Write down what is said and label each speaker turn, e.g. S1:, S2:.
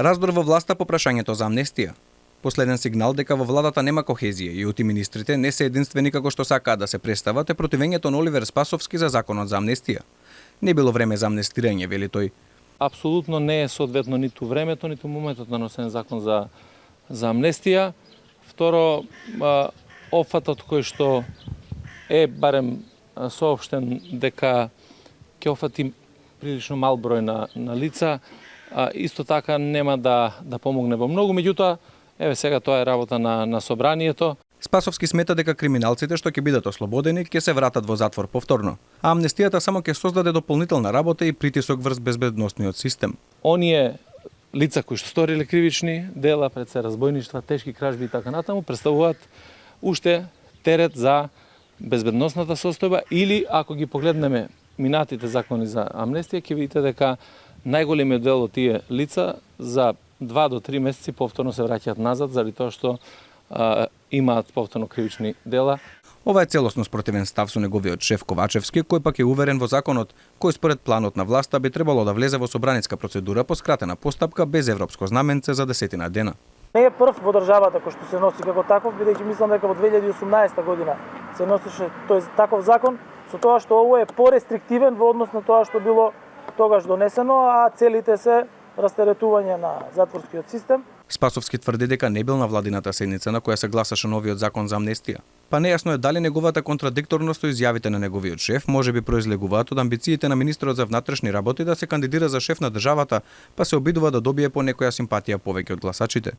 S1: Раздор во власта по прашањето за амнестија. Последен сигнал дека во владата нема кохезија и оти министрите не се единствени како што сакаат да се представат е противењето на Оливер Спасовски за законот за амнестија. Не било време за амнестирање, вели тој.
S2: Апсолутно не е соодветно ниту времето, ниту моментот на носен закон за амнестија. Второ, опфатот кој што е барем соопштен дека ќе офати прилично мал број на лица, исто така нема да помогне во многу, меѓутоа еве сега тоа е работа на собранието.
S1: Спасовски смета дека криминалците што ќе бидат ослободени ќе се вратат во затвор повторно, а амнестијата само ќе создаде дополнителна работа и притисок врз безбедносниот систем.
S2: Оние лица кои што сториле кривични дела, пред се разбойништва, тешки кражби и така натаму, представуваат уште терет за безбедносната состојба или ако ги погледнеме минатите закони за амнестија, ќе видите дека најголемиот дел од тие лица за 2 до 3 месеци повторно се враќаат назад заради тоа што имаат повторно кривични дела.
S1: Ова е целосно спротивен став со неговиот шеф Ковачевски, кој пак е уверен во законот, кој според планот на власта би требало да влезе во собраниска процедура по скратена постапка без европско знаменце за 10 дена.
S3: Не е прв во државата кој што се носи како таков, бидејќи мислам дека во 2018 година се носеше тој таков закон, со тоа што ово е порестриктивен во однос на тоа што било тогаш донесено, а целите се растеретување на затворскиот систем.
S1: Спасовски тврди дека не бил на владината седница на која се гласаше новиот закон за амнестија. Па нејасно е дали неговата контрадикторност со изјавите на неговиот шеф можеби произлегуваат од амбициите на министрот за внатрешни работи да се кандидира за шеф на државата, па се обидува да добие по некоја симпатија повеќе од гласачите.